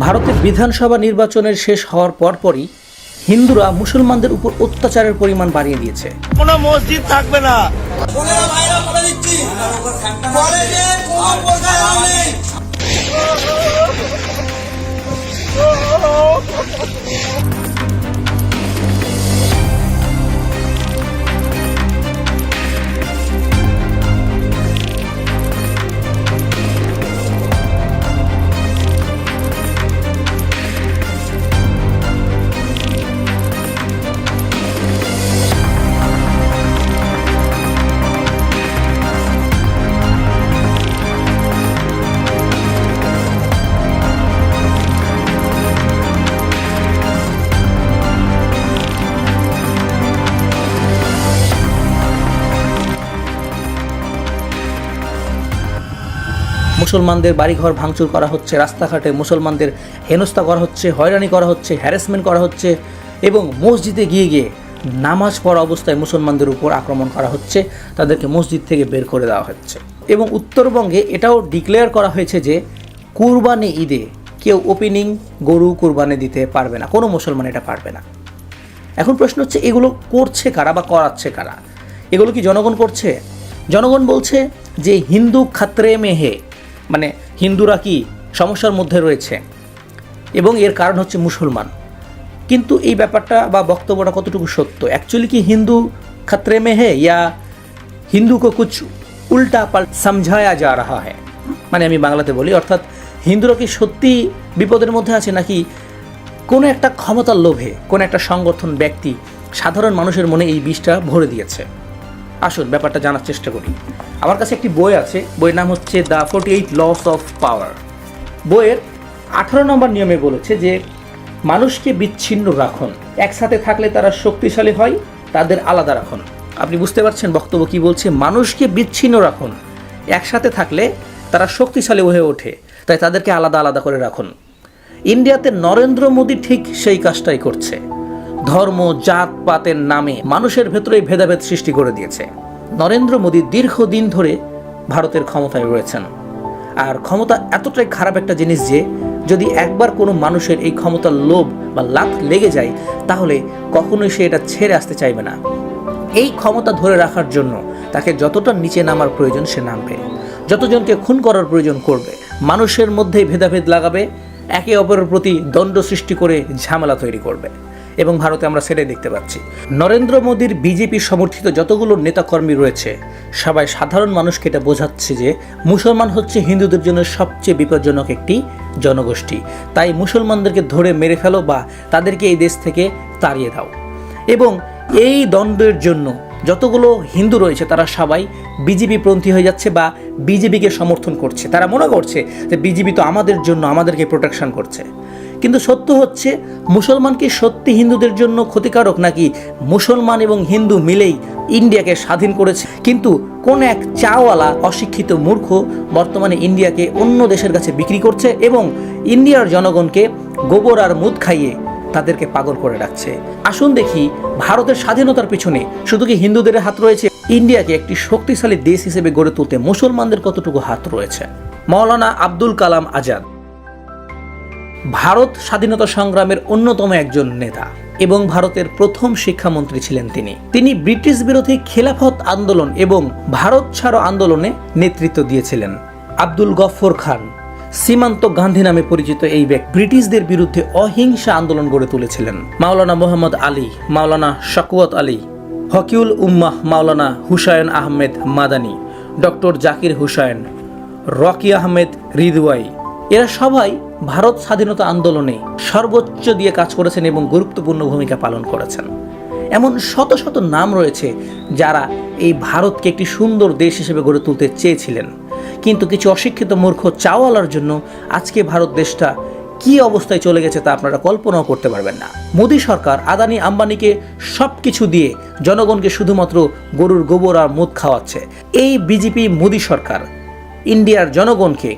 ভারতের বিধানসভা নির্বাচনের শেষ হওয়ার পরপরই হিন্দুরা মুসলমানদের উপর অত্যাচারের পরিমাণ বাড়িয়ে দিয়েছে। কোনো মসজিদ থাকবে না। মুসলমানদের বাড়িঘর ভাঙচুর করা হচ্ছে, রাস্তাঘাটে মুসলমানদের হেনস্থা করা হচ্ছে, হয়রানি করা হচ্ছে, হ্যারাসমেন্ট করা হচ্ছে এবং মসজিদে গিয়ে গিয়ে নামাজ পড়া অবস্থায় মুসলমানদের উপর আক্রমণ করা হচ্ছে, তাদেরকে মসজিদ থেকে বের করে দেওয়া হচ্ছে। এবং উত্তরবঙ্গে এটাও ডিক্লেয়ার করা হয়েছে যে কুরবানি ঈদে কেউ ওপেনিং গরু কুরবানি দিতে পারবে না, কোনো মুসলমান এটা পারবে না। এখন প্রশ্ন হচ্ছে এগুলো করছে কারা বা করাচ্ছে কারা? এগুলো কি জনগণ করছে? জনগণ বলছে যে হিন্দু খাতরে মে হে, মানে হিন্দুরা কি সমস্যার মধ্যে রয়েছে এবং এর কারণ হচ্ছে মুসলমান। কিন্তু এই ব্যাপারটা বা বক্তব্যটা কতটুকু সত্য? অ্যাকচুয়ালি কি হিন্দু খতরে মে হে ইয়া হিন্দু কো কুছ উল্টা পাল্টা সমঝায়া যা রাহা হ্যায়? মানে আমি বাংলাতে বলি, অর্থাৎ হিন্দুরা কি সত্যি বিপদের মধ্যে আছে, নাকি কোনো একটা ক্ষমতার লোভে কোনো একটা সংগঠন ব্যক্তি সাধারণ মানুষের মনে এই বিষটা ভরে দিয়েছে? আসুন ব্যাপারটা জানার চেষ্টা করি। আমার কাছে একটি বই আছে, বইয়ের নাম হচ্ছে দ্য 48 লস অফ পাওয়ার। বইয়ের 18 নম্বর নিয়মে বলেছে যে মানুষকে বিচ্ছিন্ন রাখুন, একসাথে থাকলে তারা শক্তিশালী হয়, তাদের আলাদা রাখুন। আপনি বুঝতে পারছেন বক্তব্য কি বলছে? মানুষকে বিচ্ছিন্ন রাখুন, একসাথে থাকলে তারা শক্তিশালী হয়ে ওঠে, তাই তাদেরকে আলাদা আলাদা করে রাখুন। ইন্ডিয়াতে নরেন্দ্র মোদী ঠিক সেই কাজটাই করছে। ধর্ম জাত পাতের নামে মানুষের ভেতরেই ভেদাভেদ সৃষ্টি করে দিয়েছে। নরেন্দ্র মোদী দীর্ঘদিন ধরে ভারতের ক্ষমতায় রয়েছেন, আর ক্ষমতা এতটাই খারাপ একটা জিনিস যে যদি একবার কোনো মানুষের এই ক্ষমতার লোভ বা লাত লেগে যায় তাহলে কখনোই সে এটা ছেড়ে আসতে চাইবে না। এই ক্ষমতা ধরে রাখার জন্য তাকে যতটা নিচে নামার প্রয়োজন সে নামবে, যতজনকে খুন করার প্রয়োজন করবে, মানুষের মধ্যেই ভেদাভেদ লাগাবে, একে অপরের প্রতি দ্বন্দ্ব সৃষ্টি করে ঝামেলা তৈরি করবে। এবং ভারতে আমরা সেটাই দেখতে পাচ্ছি। নরেন্দ্র মোদীর বিজেপি সমর্থিত যতগুলো নেতাকর্মী রয়েছে সবাই সাধারণ মানুষকে এটা বোঝাচ্ছে যে মুসলমান হচ্ছে হিন্দুদের জন্য সবচেয়ে বিপজ্জনক একটি জনগোষ্ঠী, তাই মুসলমানদেরকে ধরে মেরে ফেলো বা তাদেরকে এই দেশ থেকে তাড়িয়ে দাও। এবং এই দ্বন্দ্বের জন্য যতগুলো হিন্দু রয়েছে তারা সবাই বিজেপি পন্থী হয়ে যাচ্ছে বা বিজেপিকে সমর্থন করছে। তারা মনে করছে যে বিজেপি তো আমাদের জন্য, আমাদেরকে প্রোটেকশন করছে। কিন্তু সত্য হচ্ছে মুসলমান কি সত্যি হিন্দুদের জন্য ক্ষতিকারক, নাকি মুসলমান এবং হিন্দু মিলেই ইন্ডিয়াকে স্বাধীন করেছে? কিন্তু কোন এক চাওয়ালা অশিক্ষিত মূর্খ বর্তমানে ইন্ডিয়াকে অন্য দেশের কাছে বিক্রি করছে এবং ইন্ডিয়ার জনগণকে গোবর আর মুদ খাইয়ে তাদেরকে পাগল করে রাখছে। আসুন দেখি ভারতের স্বাধীনতার পিছনে শুধু কি হিন্দুদের হাত রয়েছে? ইন্ডিয়াকে একটি শক্তিশালী দেশ হিসেবে গড়ে তুলতে মুসলমানদের কতটুকু হাত রয়েছে? মাওলানা আব্দুল কালাম আজাদ ভারত স্বাধীনতা সংগ্রামের অন্যতম একজন নেতা এবং ভারতের প্রথম শিক্ষামন্ত্রী ছিলেন তিনি ব্রিটিশ বিরোধী খেলাফত আন্দোলন এবং ভারত ছাড়ো আন্দোলনে নেতৃত্ব দিয়েছিলেন। আব্দুল গফর খান, সীমান্ত গান্ধী নামে পরিচিত এই ব্যক্তি ব্রিটিশদের বিরুদ্ধে অহিংসা আন্দোলন গড়ে তুলেছিলেন। মাওলানা মোহাম্মদ আলী, মাওলানা শকওয়াত আলী, হকিউল উম্মাহ মাওলানা হুসাইন আহমেদ মাদানী, ডক্টর জাকির হুসাইন, রকি আহমেদ রিদওয়াই, এরা সবাই ভারত স্বাধীনতা আন্দোলনে সর্বোচ্চ দিয়ে কাজ করেছেন এবং গুরুত্বপূর্ণ ভূমিকা পালন করেছেন। এমন শত শত নাম রয়েছে যারা এই ভারতকে একটি সুন্দর দেশ হিসেবে গড়ে তুলতে চেয়েছিলেন, কিন্তু কিছু অশিক্ষিত মূর্খ চাওয়ালার জন্য আজকে ভারত দেশটা কি অবস্থায় চলে গেছে তা আপনারা কল্পনাও করতে পারবেন না। মোদী সরকার আদানি আম্বানিকে সব কিছু দিয়ে জনগণকে শুধুমাত্র গরুর গোবর আর মুদ খাওয়াচ্ছে। এই বিজেপি মোদী সরকার ইন্ডিয়ার জনগণকে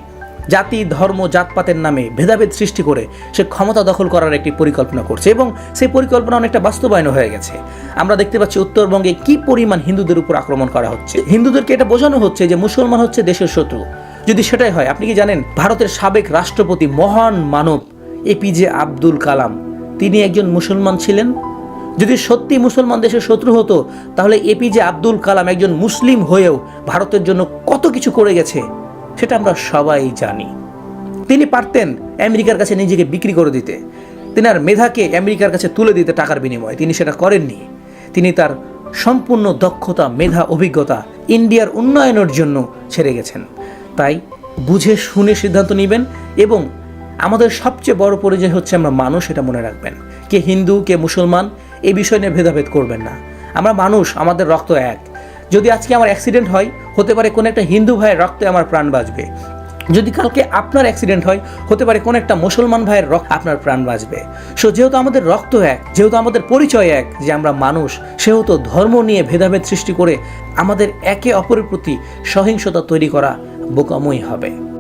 জাতি ধর্ম জাতপাতের নামে ভেদাভেদ সৃষ্টি করে সে ক্ষমতা দখল করার একটি পরিকল্পনা করছে এবং সেই পরিকল্পনা অনেকটা বাস্তবায়ন হয়ে গেছে। আমরা দেখতে পাচ্ছি উত্তরবঙ্গে কি পরিমাণ হিন্দুদের উপর আক্রমণ করা হচ্ছে। হিন্দুদেরকে এটা বোঝানো হচ্ছে যে মুসলমান হচ্ছে দেশের শত্রু। যদি সেটাই হয়, আপনি কি জানেন ভারতের সাবেক রাষ্ট্রপতি মহান মানব এপিজে আব্দুল কালাম, তিনি একজন মুসলমান ছিলেন? যদি সত্যি মুসলমান দেশের শত্রু হতো তাহলে এপিজে আব্দুল কালাম একজন মুসলিম হয়েও ভারতের জন্য কত কিছু করে গেছে সেটা আমরা সবাই জানি। তিনি পারতেন আমেরিকার কাছে নিজেকে বিক্রি করে দিতে, তেনার মেধাকে আমেরিকার কাছে তুলে দিতে টাকার বিনিময়ে। তিনি সেটা করেননি। তিনি তার সম্পূর্ণ দক্ষতা, মেধা, অভিজ্ঞতা ইন্ডিয়ার উন্নয়নের জন্য ছেড়ে গেছেন। তাই বুঝে শুনে সিদ্ধান্ত নেবেন এবং আমাদের সবচেয়ে বড় পরিচয় হচ্ছে আমরা মানুষ, এটা মনে রাখবেন। কে হিন্দু কে মুসলমান এই বিষয় নিয়ে ভেদাভেদ করবেন না। আমরা মানুষ, আমাদের রক্ত এক। যদি আজকে আমার অ্যাক্সিডেন্ট হয়, হতে পারে কোনো একটা হিন্দু ভাইয়ের রক্তে আমার প্রাণ বাঁচবে। যদি কালকে আপনার অ্যাক্সিডেন্ট হয়, হতে পারে কোনো একটা মুসলমান ভাইয়ের রক্ত আপনার প্রাণ বাঁচবে। যেহেতু আমাদের রক্ত এক, যেহেতু আমাদের পরিচয় এক যে আমরা মানুষ, সেহেতু ধর্ম নিয়ে ভেদাভেদ সৃষ্টি করে আমাদের একে অপরের প্রতি সহিংসতা তৈরি করা বোকামোই হবে।